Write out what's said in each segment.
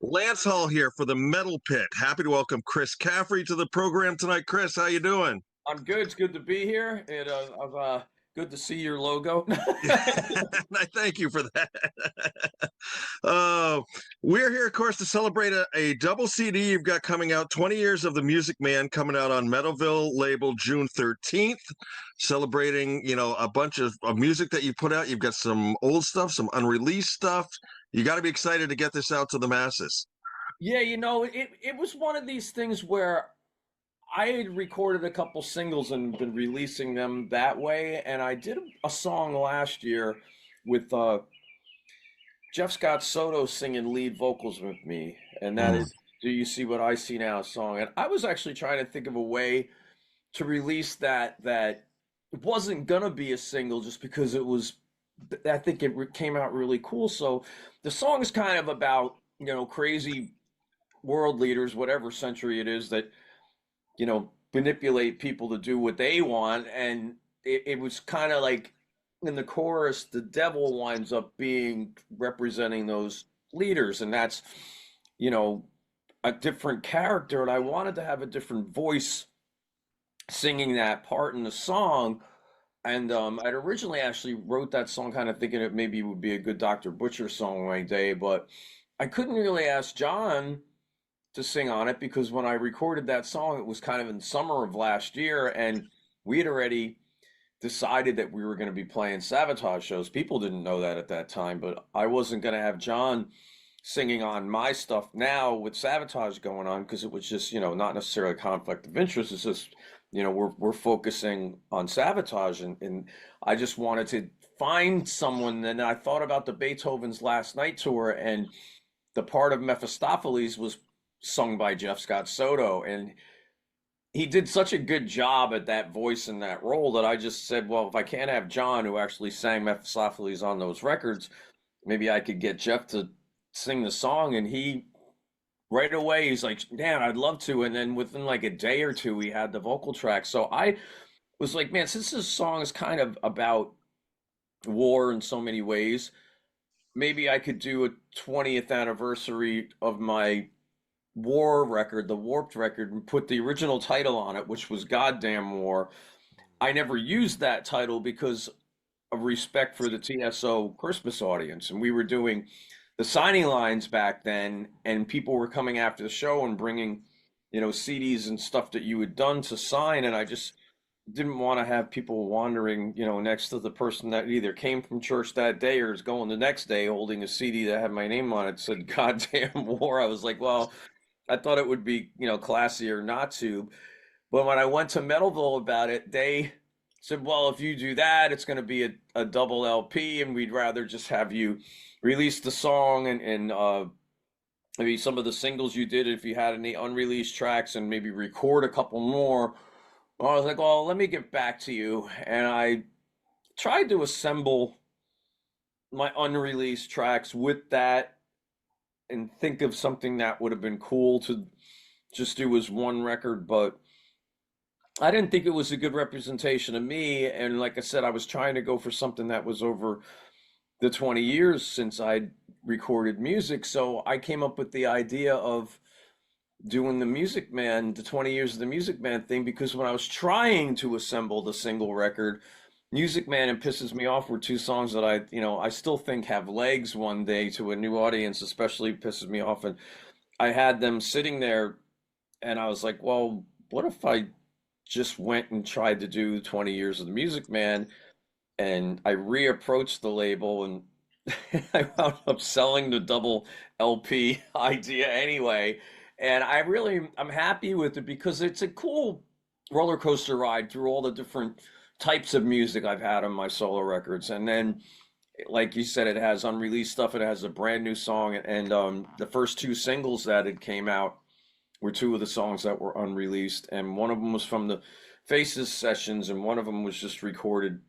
Lance Hall here for the Metal Pit. Happy to welcome Chris Caffery to the program tonight. Chris, how you doing? I'm good. It's good to be here. Good to see your logo. And I thank you for that. uh, we're here, of course, to celebrate a double CD you've got coming out, 20 Years of the Music Man, coming out on Metalville label June 13th, celebrating, a bunch of music that you put out. You've got some old stuff, some unreleased stuff. You got to be excited to get this out to the masses. Yeah, it was one of these things where I had recorded a couple singles and been releasing them that way, and I did a song last year with Jeff Scott Soto singing lead vocals with me, and that Mm. is "Do You See What I See Now" song. And I was actually trying to think of a way to release that it wasn't gonna be a single just because it was. I think came out really cool. So the song is kind of about crazy world leaders, whatever century it is, that manipulate people to do what they want, and it was kind of like in the chorus, the devil winds up being representing those leaders, and that's you know a different character, and I wanted to have a different voice singing that part in the song. And I'd originally actually wrote that song kind of thinking it maybe would be a good Dr. Butcher song one day, but I couldn't really ask John to sing on it because when I recorded that song, it was kind of in summer of last year, and we had already decided that we were going to be playing Savatage shows. People didn't know that at that time, but I wasn't going to have John singing on my stuff now with Savatage going on because it was just, not necessarily a conflict of interest. It's just, we're focusing on Savatage, and I just wanted to find someone. And I thought about the Beethoven's Last Night tour, and the part of Mephistopheles was sung by Jeff Scott Soto, and he did such a good job at that voice and that role that I just said, well, if I can't have John, who actually sang Mephistopheles on those records, maybe I could get Jeff to sing the song. And he right away he's like, man, I'd love to. And then within like a day or two, we had the vocal track. So I was like, man, since this song is kind of about war in so many ways, maybe I could do a 20th anniversary of my war record, the Warped record, and put the original title on it, which was Goddamn War. I never used that title because of respect for the TSO Christmas audience. And we were doing the signing lines back then, and people were coming after the show and bringing, CDs and stuff that you had done to sign. And I just didn't want to have people wandering, next to the person that either came from church that day or is going the next day holding a CD that had my name on it, said Goddamn War. I was like, well, I thought it would be, classier not to. But when I went to Metalville about it, they said, well, if you do that, it's going to be a double LP, and we'd rather just have you release the song and maybe some of the singles you did, if you had any unreleased tracks, and maybe record a couple more. Well, I was like, well, let me get back to you. And I tried to assemble my unreleased tracks with that and think of something that would have been cool to just do as one record, but I didn't think it was a good representation of me. And like I said, I was trying to go for something that was over the 20 years since I'd recorded music. So I came up with the idea of doing the Music Man, the 20 years of the Music Man thing, because when I was trying to assemble the single record, Music Man and Pisses Me Off were two songs that I still think have legs one day to a new audience, especially Pisses Me Off. And I had them sitting there, and I was like, well, what if I just went and tried to do 20 years of the Music Man? And I reapproached the label, and I wound up selling the double LP idea anyway. And I'm happy with it because it's a cool roller coaster ride through all the different types of music I've had on my solo records. And then, like you said, it has unreleased stuff. It has a brand new song, and the first two singles that had came out were two of the songs that were unreleased, and one of them was from the Faces sessions, and one of them was just recorded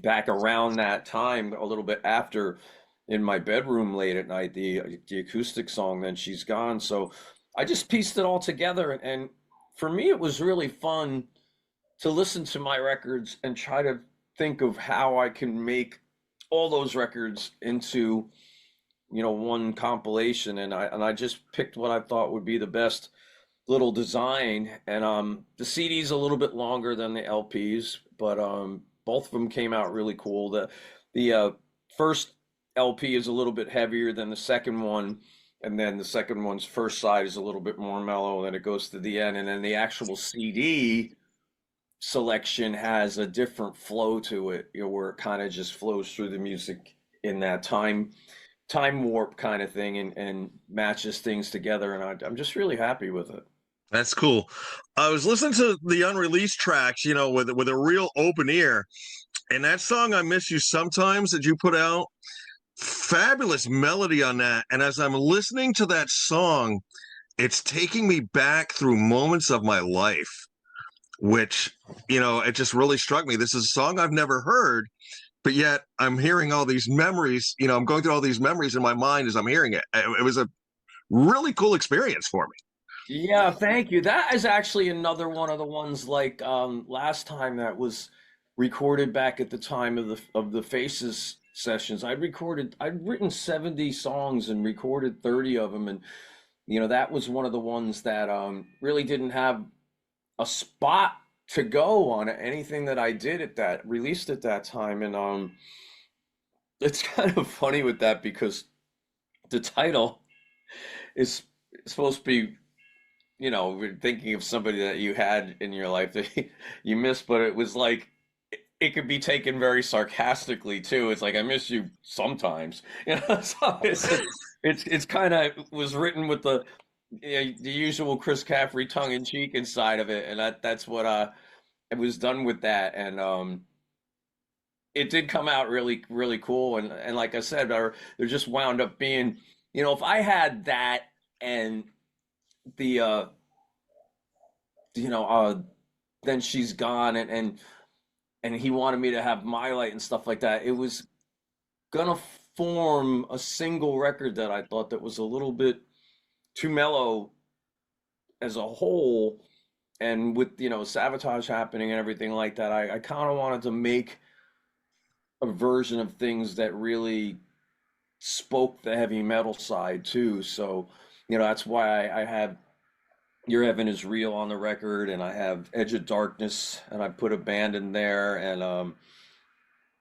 back around that time, a little bit after, in my bedroom late at night, the acoustic song "Then She's Gone." So I just pieced it all together, and for me, it was really fun to listen to my records and try to think of how I can make all those records into one compilation, and I just picked what I thought would be the best little design. And the CD's a little bit longer than the LPs, but both of them came out really cool. The first LP is a little bit heavier than the second one, and then the second one's first side is a little bit more mellow, and then it goes to the end, and then the actual CD selection has a different flow to it, where it kind of just flows through the music in that time warp kind of thing, and matches things together, and I'm just really happy with it. That's cool. I was listening to the unreleased tracks, with a real open ear, and that song "I Miss You Sometimes" that you put out, fabulous melody on that. And as I'm listening to that song, it's taking me back through moments of my life, which, it just really struck me. This is a song I've never heard, but yet I'm hearing all these memories. I'm going through all these memories in my mind as I'm hearing it. It was a really cool experience for me. Yeah, thank you. That is actually another one of the ones, like last time, that was recorded back at the time of the Faces sessions. I'd written 70 songs and recorded 30 of them, and that was one of the ones that really didn't have a spot to go on anything that I did released at that time. And it's kind of funny with that, because the title is supposed to be, we're thinking of somebody that you had in your life that you missed, but it was like, it could be taken very sarcastically too. It's like, I miss you sometimes, so it's kind of was written with the usual Chris Caffery tongue in cheek inside of it, and that's what it was done with that. And it did come out really, really cool. And like I said, there just wound up being, if I had that, and the then she's gone, and he wanted me to have My Light and stuff like that, it was gonna form a single record that I thought that was a little bit too mellow as a whole. And with Savatage happening and everything like that, I kind of wanted to make a version of things that really spoke the heavy metal side too. So that's why I have Your Heaven Is Real on the record, and I have Edge of Darkness, and I put a band in there, and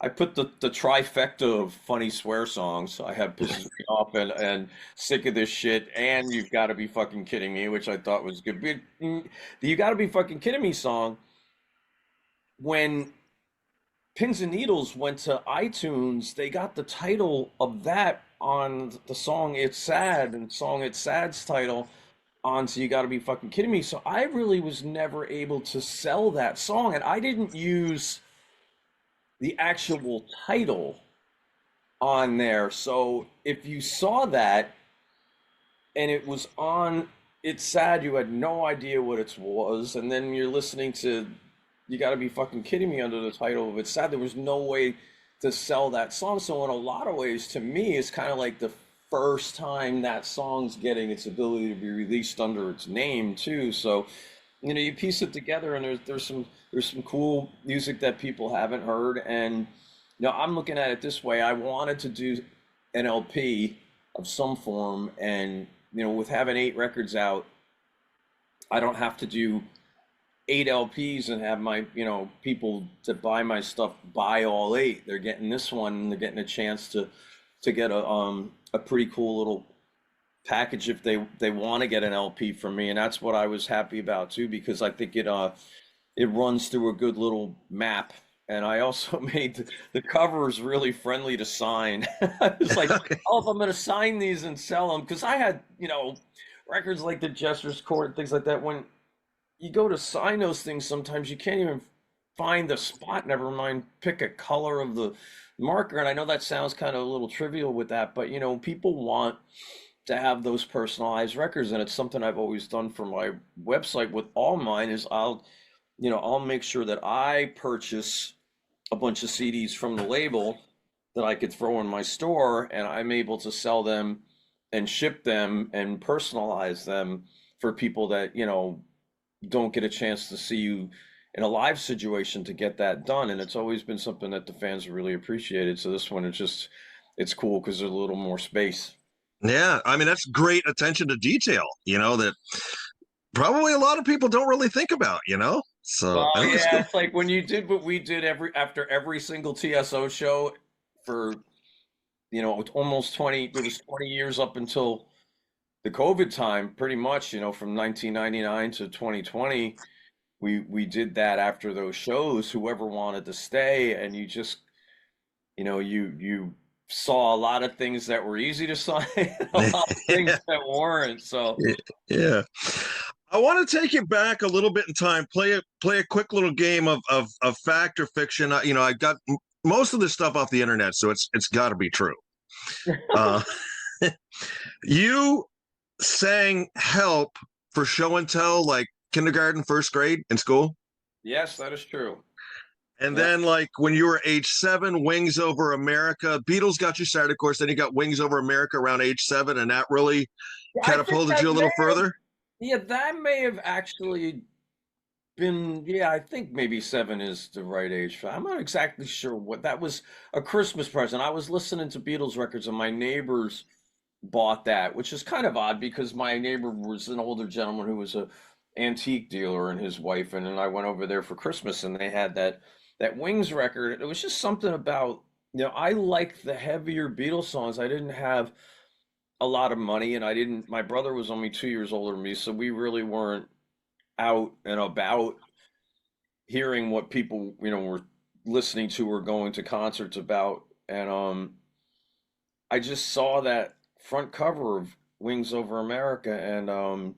I put the trifecta of funny swear songs. I have Pisses Me Off, and Sick of This Shit, and You've Got to Be Fucking Kidding Me, which I thought was good. But the You Got to Be Fucking Kidding Me song, when Pins and Needles went to iTunes, they got the title of that on the song It's Sad, and song It's Sad's title on So You Gotta Be Fucking Kidding Me. So I really was never able to sell that song, and I didn't use the actual title on there. So if you saw that and it was on It's Sad, you had no idea what it was, and then you're listening to You Gotta Be Fucking Kidding Me under the title of It's Sad, there was no way to sell that song. So in a lot of ways, to me, it's kind of like the first time that song's getting its ability to be released under its name too. So you piece it together, and there's some cool music that people haven't heard. And I'm looking at it this way: I wanted to do an LP of some form, and with having 8 records out, I don't have to do 8 LPs and have my people that buy my stuff buy all 8. They're getting this one, and they're getting a chance to get a pretty cool little package if they want to get an LP from me. And that's what I was happy about too, because I think it runs through a good little map. And I also made the covers really friendly to sign. I was like, oh, if I'm going to sign these and sell them, because I had records like the Jester's Court and things like that. When you go to sign those things, sometimes you can't even find the spot, never mind pick a color of the marker. And I know that sounds kind of a little trivial with that, but people want to have those personalized records, and it's something I've always done for my website with all mine. Is I'll make sure that I purchase a bunch of CDs from the label that I could throw in my store, and I'm able to sell them and ship them and personalize them for people that don't get a chance to see you in a live situation to get that done. And it's always been something that the fans really appreciated. So this one, it's cool because there's a little more space. Yeah, I mean that's great attention to detail, that probably a lot of people don't really think about, So Well, I think it's yeah, good. it's like when you did what we did after every single TSO show for, almost 20, it was 20 years up until the COVID time, pretty much, from 1999 to 2020, we did that after those shows, whoever wanted to stay, and you just, you saw a lot of things that were easy to sign, a lot of Yeah, things that weren't. So, yeah. I want to take you back a little bit in time. Play a quick little game of fact or fiction. I got most of this stuff off the internet, so it's got to be true. Uh, you sang "Help" for show and tell, like kindergarten, first grade in school, yes, that is true. and Yeah. then like when you were age 7, "Wings Over America." Beatles got you started, of course. Then you got "Wings Over America" around age 7, and that really I think catapulted that you a may little have, further. yeah, that may have actually been, yeah, I think maybe 7 is the right age for. I'm not exactly sure what that was. A Christmas present. I was listening to Beatles records and my neighbors bought that, which is kind of odd because my neighbor was an older gentleman who was a antique dealer and his wife, and then I went over there for Christmas and they had that Wings record. It was just something about, I liked the heavier Beatles songs. I didn't have a lot of money and I didn't, my brother was only 2 years older than me, so we really weren't out and about hearing what people, were listening to or going to concerts about. And I just saw that front cover of Wings Over America, and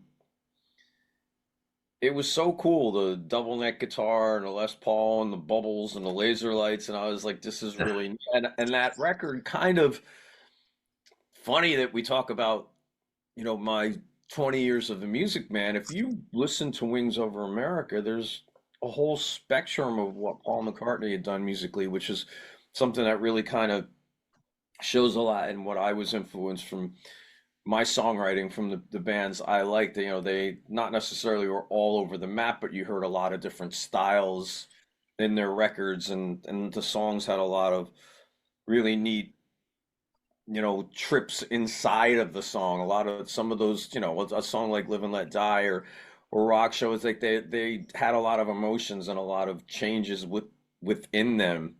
it was so cool. The double neck guitar and the Les Paul and the bubbles and the laser lights, and I was like, this is really neat. And that record kind of funny that we talk about, my 20 years of the Music Man. If you listen to Wings Over America, there's a whole spectrum of what Paul McCartney had done musically, which is something that really kind of shows a lot in what I was influenced from my songwriting from the bands I liked. They not necessarily were all over the map, but you heard a lot of different styles in their records, and the songs had a lot of really neat, trips inside of the song. A lot of some of those, a song like Live and Let Die or Rock Show is like they had a lot of emotions and a lot of changes within them,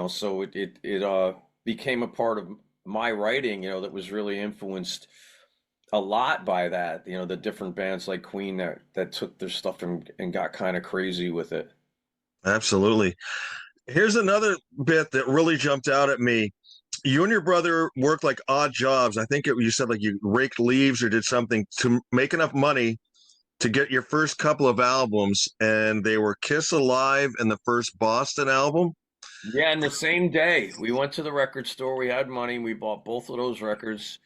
so it became a part of my writing, that was really influenced a lot by that, the different bands like Queen that took their stuff and got kind of crazy with it. Absolutely. Here's another bit that really jumped out at me. You and your brother worked like odd jobs. I think you said like you raked leaves or did something to make enough money to get your first couple of albums, and they were Kiss Alive and the first Boston album. Yeah, and the same day we went to the record store, we had money, we bought both of those records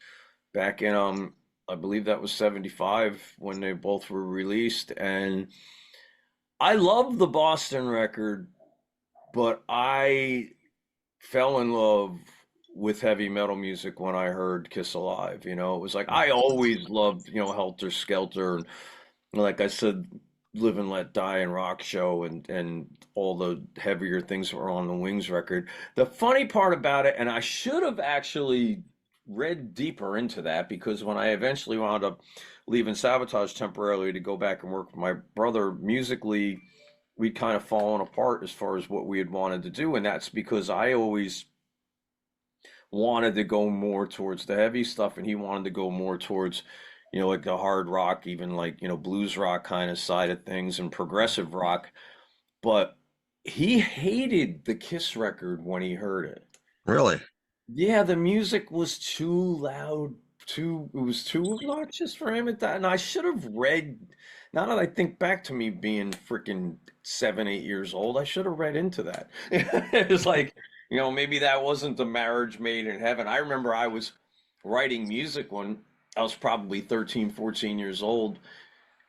back in I believe that was 75 when they both were released. And I love the Boston record, but I fell in love with heavy metal music when I heard Kiss Alive. It was like I always loved, Helter Skelter, and like I said, Live and Let Die and Rock Show and all the heavier things that were on the Wings record. The funny part about it, and I should have actually read deeper into that, because when I eventually wound up leaving Savatage temporarily to go back and work with my brother musically, we'd kind of fallen apart as far as what we had wanted to do. And that's because I always wanted to go more towards the heavy stuff and he wanted to go more towards, like the hard rock, even like, blues rock kind of side of things and progressive rock. But he hated the Kiss record when he heard it. Really? Yeah, the music was too loud, it was too obnoxious for him at that. And I should have read, now that I think back to me being freaking 7, 8 years old, I should have read into that. It's like, maybe that wasn't the marriage made in heaven. I remember I was writing music when I was probably 13, 14 years old,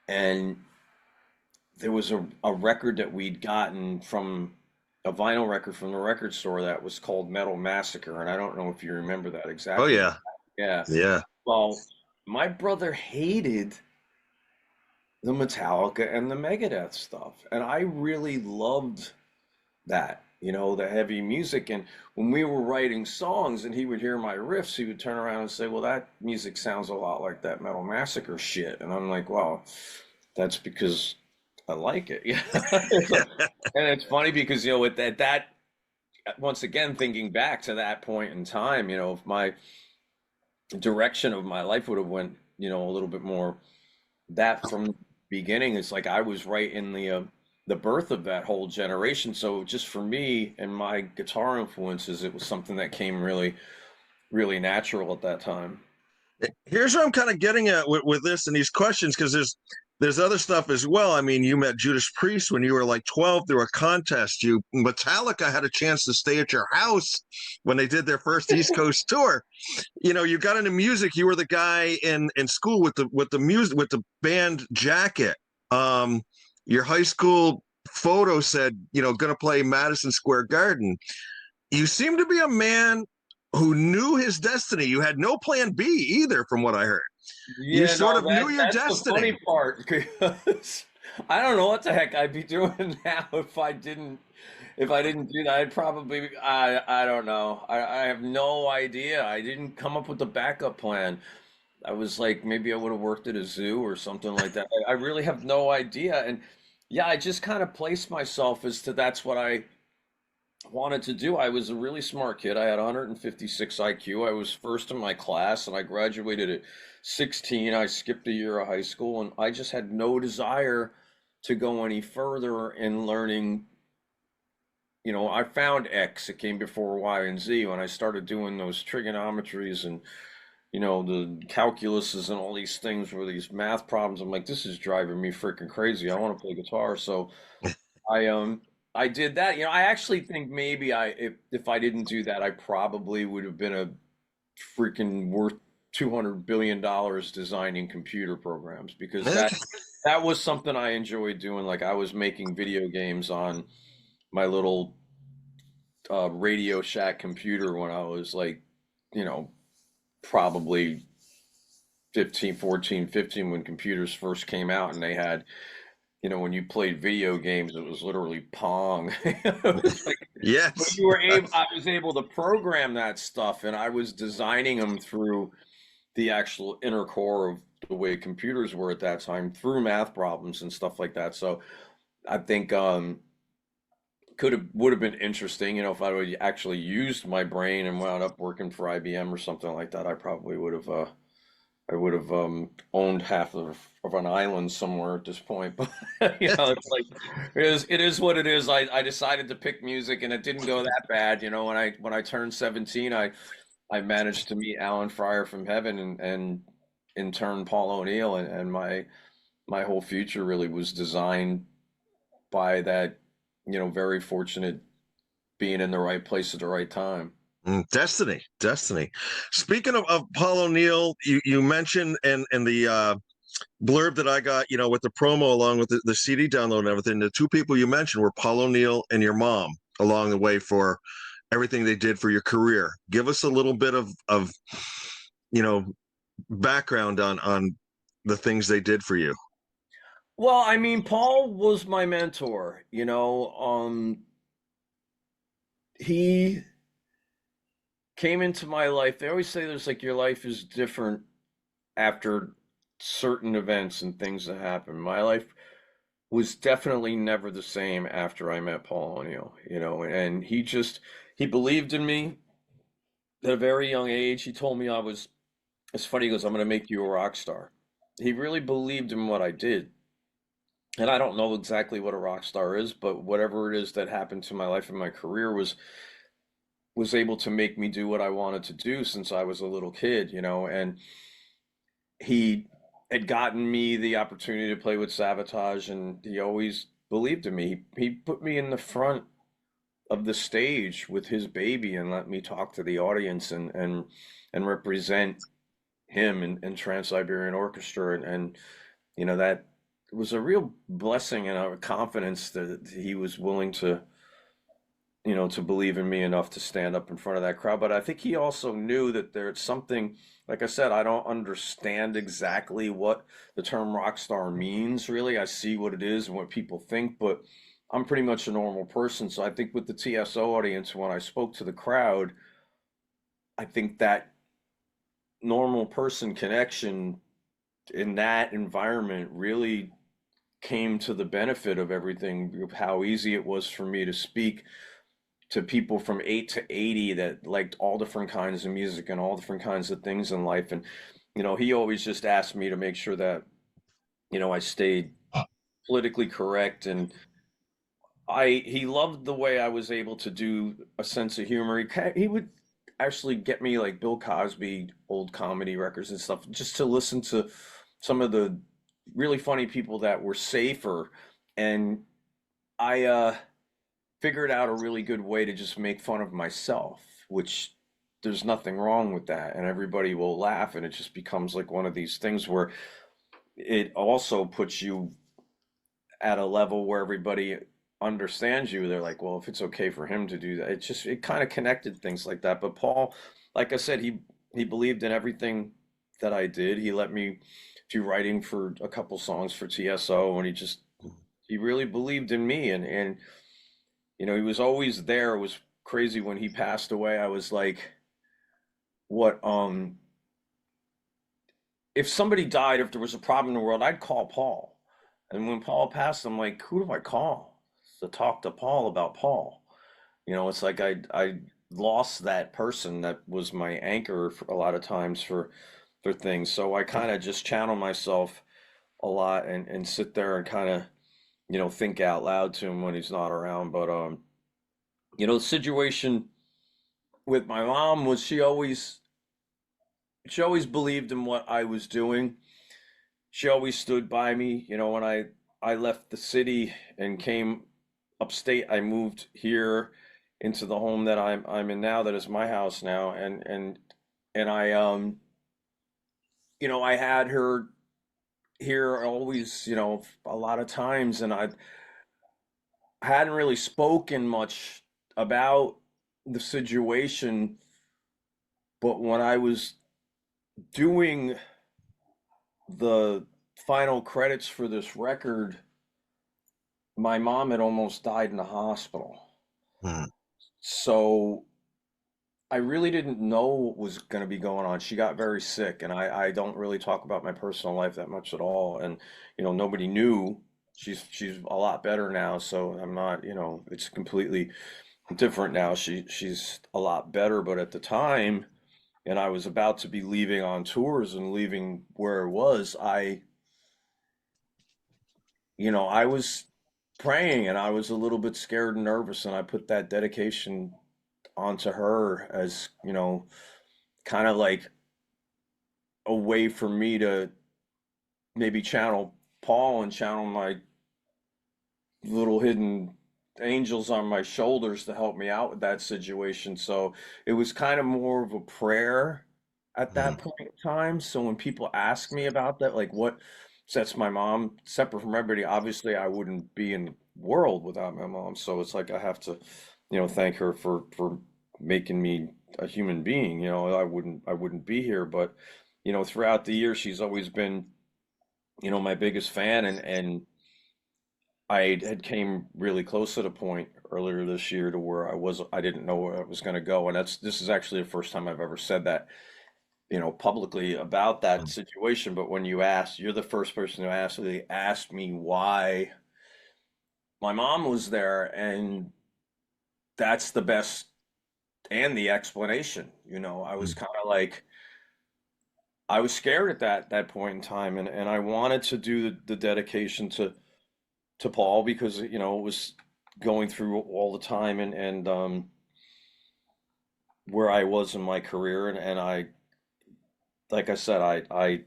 and there was a record that we'd gotten from a vinyl record from the record store that was called Metal Massacre, and I don't know if you remember that Oh exactly. yeah, Yeah. yeah. Well, my brother hated the Metallica and the Megadeth stuff, and I really loved that. the heavy music. And when we were writing songs and he would hear my riffs, he would turn around and say, well, that music sounds a lot like that Metal Massacre shit. And I'm like, well, that's because I like it. Yeah. And it's funny because, with that, once again, thinking back to that point in time, if my direction of my life would have went, a little bit more that from the beginning, it's like I was right in the birth of that whole generation. So just for me and my guitar influences, it was something that came really, really natural at that time. Here's what I'm kind of getting at with this and these questions, because there's other stuff as well. I mean, you met Judas Priest when you were like 12 through a contest. Metallica had a chance to stay at your house when they did their first East Coast tour. You got into music. You were the guy in school with the music, with the band jacket. Your high school photo said, gonna play Madison Square Garden. You seem to be a man who knew his destiny. You had no plan B either, from what I heard. You Yeah, sort no, of knew your that's the destiny. funny part because I don't know what the heck I'd be doing now if I didn't do that. I'd probably I don't know. I have no idea. I didn't come up with a backup plan. I was like, maybe I would have worked at a zoo or something like that. I really have no idea. And yeah, I just kind of placed myself as to that's what I wanted to do. I was a really smart kid. I had 156 IQ. I was first in my class and I graduated at 16. I skipped a year of high school and I just had no desire to go any further in learning. I found X. It came before Y and Z when I started doing those trigonometries and the calculuses and all these things were these math problems. I'm like, this is driving me freaking crazy. I want to play guitar. So I did that. I actually think maybe if I didn't do that, I probably would have been a freaking worth $200 billion designing computer programs because that was something I enjoyed doing. Like I was making video games on my little Radio Shack computer when I was like, probably 15, 14, 15 when computers first came out and they had when you played video games, it was literally Pong. It was like, but Yes. I was able to program that stuff, and I was designing them through the actual inner core of the way computers were at that time, through math problems and stuff like that. So I think would have been interesting, if I would actually used my brain and wound up working for IBM or something like that. I probably would have. I would have owned half of an island somewhere at this point. But it's like it is what it is. I decided to pick music and it didn't go that bad. When I turned 17, I managed to meet Alan Fryer from Heaven and in turn Paul O'Neill and my whole future really was designed by that, very fortunate being in the right place at the right time. Destiny. Speaking of Paul O'Neill, you mentioned and the blurb that I got, with the promo along with the CD download and everything, the two people you mentioned were Paul O'Neill and your mom along the way for everything they did for your career. Give us a little bit of you know background on the things they did for you. Well, I mean, Paul was my mentor, he came into my life. They always say there's like your life is different after certain events and things that happen. My life was definitely never the same after I met Paul O'Neill, and he believed in me at a very young age. He told me it's funny, he goes, I'm going to make you a rock star. He really believed in what I did. And I don't know exactly what a rock star is, but whatever it is that happened to my life and my career was able to make me do what I wanted to do since I was a little kid, and he had gotten me the opportunity to play with Savatage, and he always believed in me. He put me in the front of the stage with his baby and let me talk to the audience and represent him in Trans-Siberian Orchestra, and that was a real blessing and a confidence that he was willing to believe in me enough to stand up in front of that crowd. But I think he also knew that there's something, like I said, I don't understand exactly what the term rock star means, really. I see what it is and what people think, but I'm pretty much a normal person. So I think with the TSO audience, when I spoke to the crowd, I think that normal person connection in that environment really came to the benefit of everything, of how easy it was for me to speak to people from 8 to 80 that liked all different kinds of music and all different kinds of things in life. And, he always just asked me to make sure that, I stayed politically correct. And he loved the way I was able to do a sense of humor. He would actually get me like Bill Cosby old comedy records and stuff just to listen to some of the really funny people that were safer. And I figured out a really good way to just make fun of myself, which there's nothing wrong with that. And everybody will laugh, and it just becomes like one of these things where it also puts you at a level where everybody understands you. They're like, well, if it's okay for him to do that, it kind of connected things like that. But Paul, like I said, he believed in everything that I did. He let me do writing for a couple songs for TSO, and he really believed in me. And he was always there. It was crazy when he passed away. I was like, what if somebody died, if there was a problem in the world, I'd call Paul. And when Paul passed, I'm like, who do I call to talk to Paul about Paul? It's like I lost that person that was my anchor for a lot of times for things. So I kind of just channel myself a lot and sit there and kind of, think out loud to him when he's not around. But the situation with my mom was she always believed in what I was doing. She always stood by me. When I left the city and came upstate, I moved here into the home that I'm in now, that is my house now. And I I had her here always, a lot of times, and I hadn't really spoken much about the situation. But when I was doing the final credits for this record, my mom had almost died in the hospital. Mm. So I really didn't know what was going to be going on. She got very sick, and I don't really talk about my personal life that much at all. And nobody knew. She's a lot better now, so I'm not, it's completely different now. She's a lot better, but at the time, and I was about to be leaving on tours and leaving where it was, I was praying, and I was a little bit scared and nervous, and I put that dedication onto her as, kind of like a way for me to maybe channel Paul and channel my little hidden angels on my shoulders to help me out with that situation. So it was kind of more of a prayer at that Mm. point in time. So when people ask me about that, like what sets my mom separate from everybody, obviously I wouldn't be in the world without my mom. So it's like I have to, thank her for making me a human being. I wouldn't be here. But throughout the years, she's always been, my biggest fan. And I had came really close to the point earlier this year to where I didn't know where I was going to go. And this is actually the first time I've ever said that, publicly about that Mm. situation. But when you're the first person who asked me why my mom was there, and that's the best and the explanation. I was Mm. kind of like, I was scared at that point in time, and I wanted to do the dedication to Paul because it was going through all the time, and where I was in my career, and I, like I said, I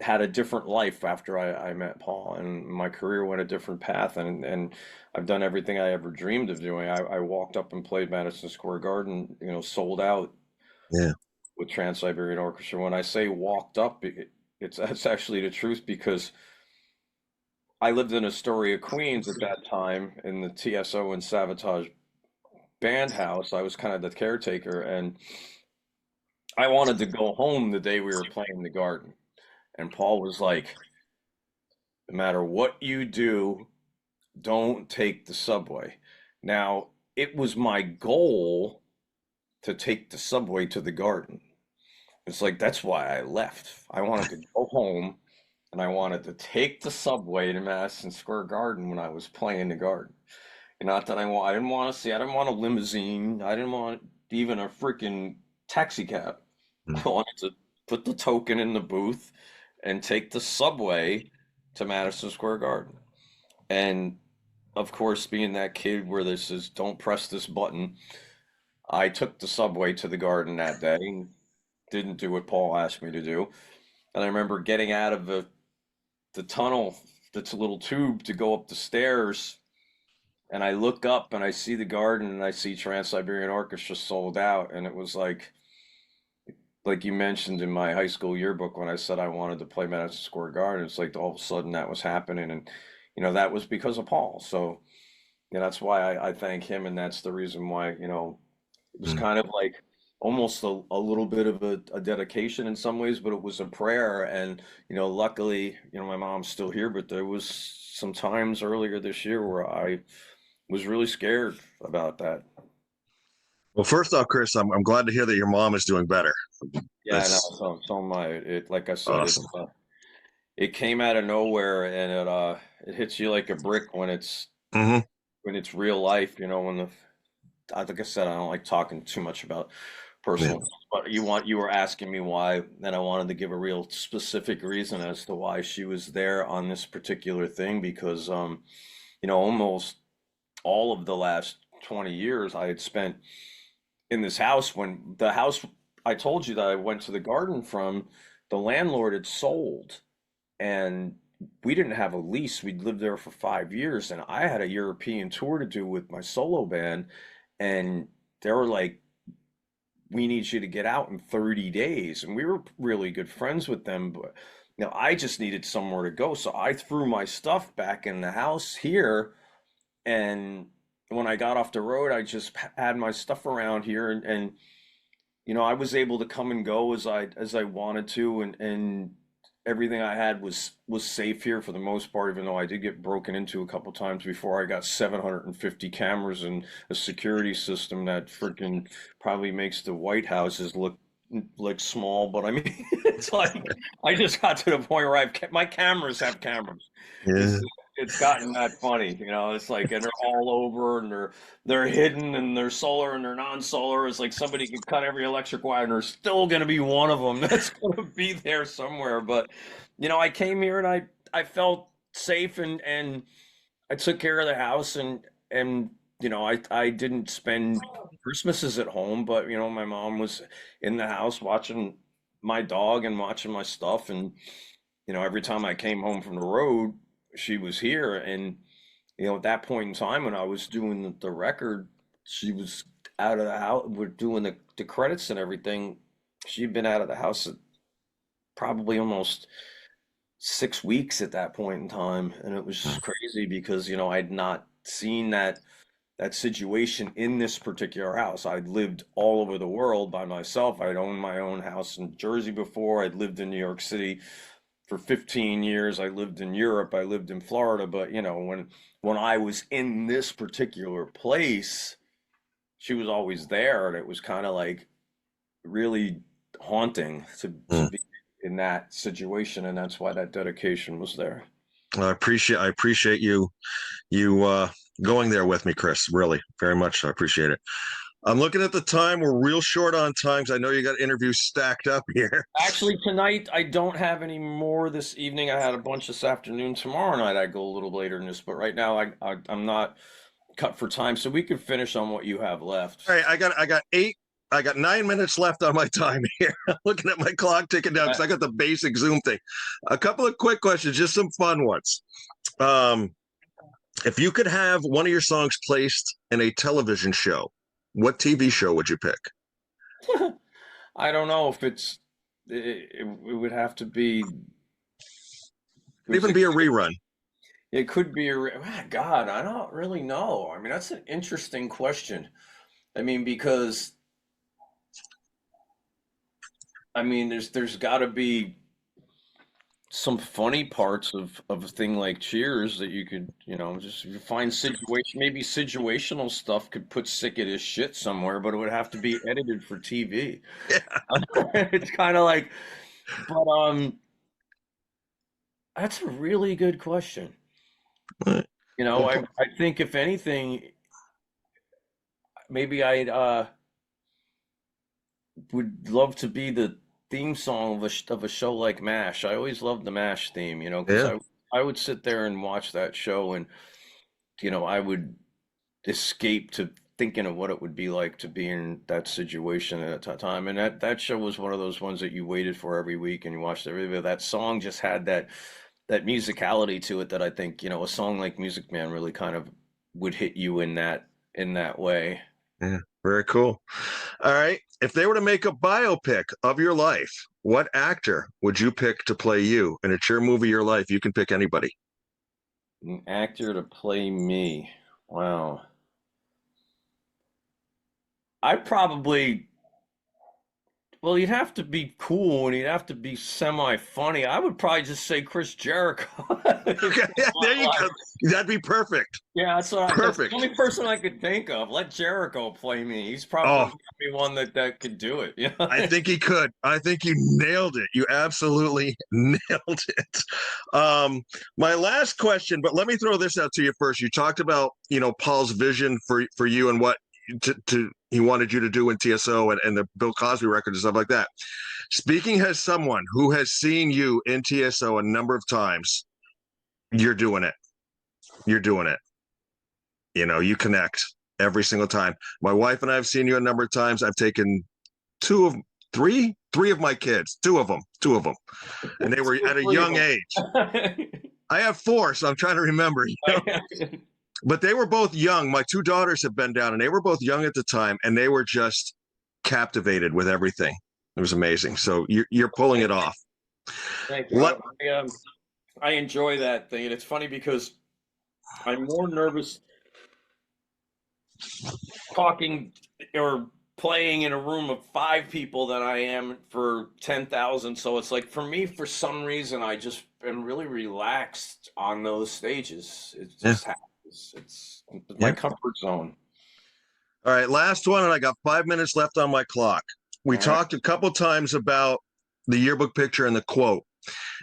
had a different life after I met Paul, and my career went a different path, and I've done everything I ever dreamed of doing. I walked up and played Madison Square Garden, sold out Yeah. with Trans-Siberian Orchestra. When I say walked up, that's actually the truth, because I lived in Astoria, Queens at that time in the TSO and Savatage band house. I was kind of the caretaker, and I wanted to go home the day we were playing the Garden. And Paul was like, no matter what you do, don't take the subway. Now, it was my goal to take the subway to the garden. It's like that's why I left. I wanted to go home and I wanted to take the subway to Madison Square Garden when I was playing the garden. And not that I didn't want to see, I didn't want a limousine. I didn't want even a freaking taxi cab. Mm. I wanted to put the token in the booth and take the subway to Madison Square Garden. And of course, being that kid where this is don't press this button, I took the subway to the garden that day and didn't do what Paul asked me to do. And I remember getting out of the tunnel that's a little tube to go up the stairs. And I look up and I see the garden and I see Trans-Siberian Orchestra sold out. And it was like you mentioned in my high school yearbook when I said I wanted to play Madison Square Garden, it's like all of a sudden that was happening. And, that was because of Paul. So, that's why I thank him. And that's the reason why, it was Mm. kind of like almost a little bit of a dedication in some ways, but it was a prayer. And, luckily, my mom's still here, but there was some times earlier this year where I was really scared about that. Well, first off, Chris, I'm glad to hear that your mom is doing better. Yeah, no, That's so am I. It, like I said, awesome. it came out of nowhere, and it hits you like a brick Hmm. when it's real life. When like I said, I don't like talking too much about Yeah. personal, but you were asking me why, and I wanted to give a real specific reason as to why she was there on this particular thing because almost all of the last 20 years I had spent in this house when the house I told you that I went to the garden from, the landlord had sold and we didn't have a lease. We'd lived there for 5 years and I had a European tour to do with my solo band and they were like, we need you to get out in 30 days. And we were really good friends with them, but I just needed somewhere to go. So I threw my stuff back in the house here and when I got off the road, I just had my stuff around here and I was able to come and go as I wanted to and everything I had was safe here for the most part, even though I did get broken into a couple times before I got 750 cameras and a security system that freaking probably makes the White Houses look small, but I mean it's like I just got to the point where my cameras have cameras. Yeah. It's gotten that funny, it's like and they're all over and they're hidden and they're solar and they're non-solar. It's like somebody could cut every electric wire and there's still going to be one of them that's going to be there somewhere. But, I came here and I felt safe and I took care of the house and, I didn't spend Christmases at home, but, my mom was in the house watching my dog and watching my stuff. And, every time I came home from the road, she was here. And, at that point in time when I was doing the record, she was out of the house. We're doing the credits and everything. She'd been out of the house probably almost 6 weeks at that point in time. And it was crazy because, I'd not seen that situation in this particular house. I'd lived all over the world by myself. I'd owned my own house in Jersey before. I'd lived in New York City for 15 years. I lived in Europe. I lived in Florida. But, when I was in this particular place, she was always there. And it was kind of like really haunting to Mm. be in that situation. And that's why that dedication was there. I appreciate you going there with me, Chris. Really, very much. I appreciate it. I'm looking at the time. We're real short on times. I know you got interviews stacked up here. Actually, tonight I don't have any more this evening. I had a bunch this afternoon. Tomorrow night I go a little later than this, but right now I'm not cut for time, so we can finish on what you have left. All right, I got 9 minutes left on my time here. I'm looking at my clock ticking down because I got the basic Zoom thing. A couple of quick questions, just some fun ones. Um, if you could have one of your songs placed in a television show, what TV show would you pick? I don't know if it would have to be. Could even be a rerun. It could be God, I don't really know. I mean, that's an interesting question. I mean, because I mean, there's got to be some funny parts of a thing like Cheers that you could, just you find maybe situational stuff could put sick at his shit somewhere, but it would have to be edited for TV. Yeah. It's kind of like, but that's a really good question. Well, I think if anything, maybe I would love to be the theme song of a show like MASH. I always loved the MASH theme, because yeah. I would sit there and watch that show, and I would escape to thinking of what it would be like to be in that situation at that time. And that show was one of those ones that you waited for every week and you watched every bit. That song just had that musicality to it that I think, a song like Music Man really kind of would hit you in that way. Yeah. Very cool. All right. If they were to make a biopic of your life, what actor would you pick to play you? And it's your movie, your life. You can pick anybody. An actor to play me. Wow. I probably Well, you'd have to be cool and you'd have to be semi-funny. I would probably just say Chris Jericho. Okay, yeah, there you go. That'd be perfect. Yeah, that's the Perfect. only person I could think of. Let Jericho play me. He's probably Oh, the only one that could do it. I think he could. I think you nailed it. You absolutely nailed it. My last question, but let me throw this out to you first. You talked about, Paul's vision for you and what he wanted you to do in TSO and the Bill Cosby record and stuff like that. Speaking as someone who has seen you in TSO a number of times, you're doing it. You're doing it. You connect every single time. My wife and I have seen you a number of times. I've taken three of my kids, two of them, and they were at a young age. I have four, so I'm trying to remember. But they were both young. My two daughters have been down, and they were both young at the time, and they were just captivated with everything. It was amazing. So you're pulling it off. Thank you. I enjoy that thing, and it's funny because I'm more nervous talking or playing in a room of 5 people than I am for 10,000. So it's like for me, for some reason, I just am really relaxed on those stages. It just happens. It's my comfort zone. All right, last one, and I got 5 minutes left on my clock. We talked a couple times about the yearbook picture and the quote.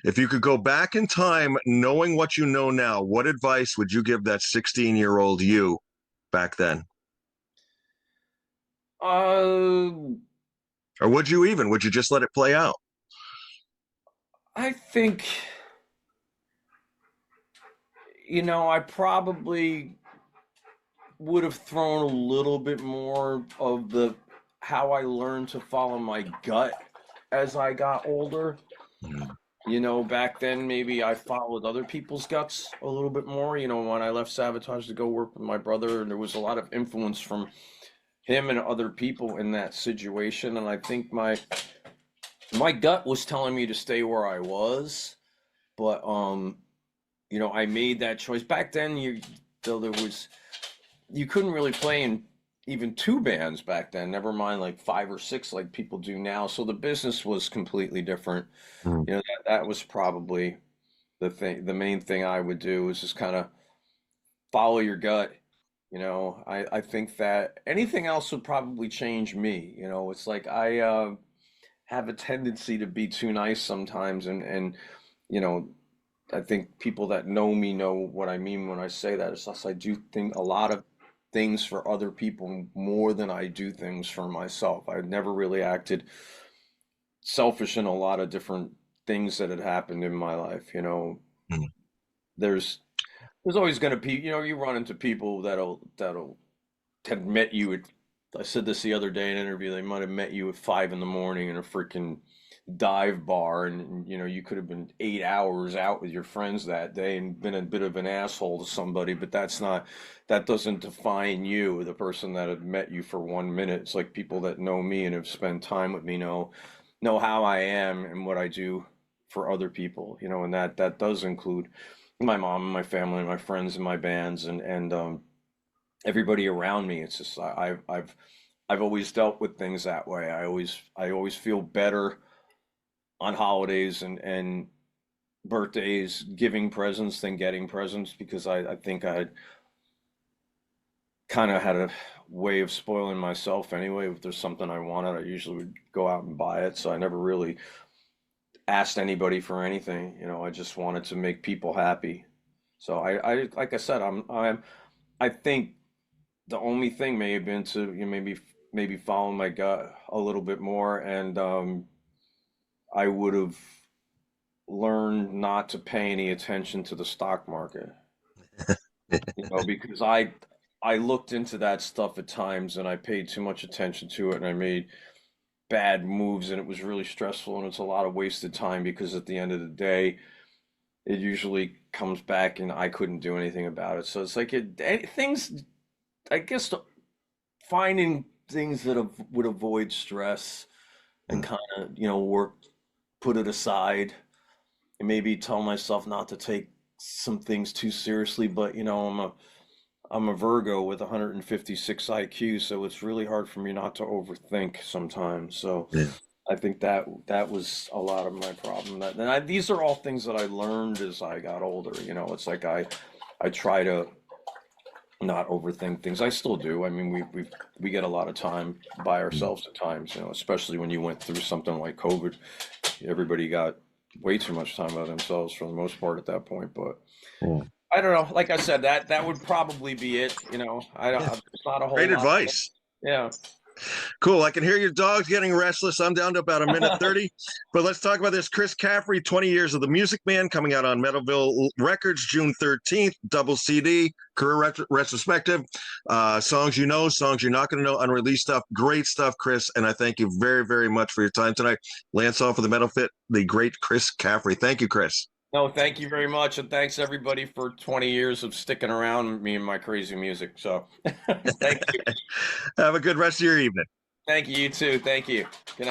If you could go back in time, knowing what you know now, what advice would you give that 16-year-old you back then? Or would you just let it play out? I think, I probably would have thrown a little bit more of how I learned to follow my gut as I got older. Back then maybe I followed other people's guts a little bit more. When I left Savatage to go work with my brother, and there was a lot of influence from him and other people in that situation. And I think my gut was telling me to stay where I was, but I made that choice. Back then you couldn't really play in even 2 bands back then, never mind like 5 or 6 like people do now. So the business was completely different. That was probably the main thing I would do is just kind of follow your gut. I think that anything else would probably change me. It's like I have a tendency to be too nice sometimes, and I think people that know me know what I mean when I say that. It's just I do think a lot of things for other people more than I do things for myself. I've never really acted selfish in a lot of different things that had happened in my life. There's always going to be, you run into people that'll have met you at, I said this the other day in an interview, they might have met you at 5 in the morning in a freaking dive bar, and you could have been 8 hours out with your friends that day and been a bit of an asshole to somebody, but that doesn't define you, the person that had met you for 1 minute. It's like people that know me and have spent time with me know how I am and what I do for other people, and that does include my mom and my family and my friends and my bands and everybody around me. It's just I've always dealt with things that way. I always feel better on holidays and birthdays, giving presents than getting presents, because I think I kind of had a way of spoiling myself anyway. If there's something I wanted, I usually would go out and buy it. So I never really asked anybody for anything. You know, I just wanted to make people happy. So like I said, I think the only thing may have been to, you know, maybe follow my gut a little bit more, and I would have learned not to pay any attention to the stock market. You know, because I looked into that stuff at times and I paid too much attention to it and I made bad moves and it was really stressful and it's a lot of wasted time because at the end of the day it usually comes back and I couldn't do anything about it. So it's like things, I guess, finding things that would avoid stress and kind of, you know, put it aside and maybe tell myself not to take some things too seriously. But you know, I'm a Virgo with 156 IQ, so it's really hard for me not to overthink sometimes. So Yeah. I think that was a lot of my problem. These are all things that I learned as I got older. You know, it's like I try to not overthink things. I still do. I mean, we get a lot of time by ourselves at times. You know, especially when you went through something like COVID, everybody got way too much time by themselves for the most part at that point. But Yeah. I don't know. Like I said, that would probably be it. You know, I don't. Yeah. It's not a whole Great lot. advice. Yeah. Cool. I can hear your dog's getting restless. I'm down to about a minute 30. But let's talk about this. Chris Caffery, 20 Years of the Music Man, coming out on Metalville Records, June 13th, double CD, career retrospective. Songs you know, songs you're not going to know, unreleased stuff. Great stuff, Chris. And I thank you very, very much for your time tonight. Lance off of the Metal Fit, the great Chris Caffery. Thank you, Chris. No, thank you very much, and thanks everybody for 20 years of sticking around with me and my crazy music. So, thank you. Have a good rest of your evening. Thank you, you too. Thank you. Good night.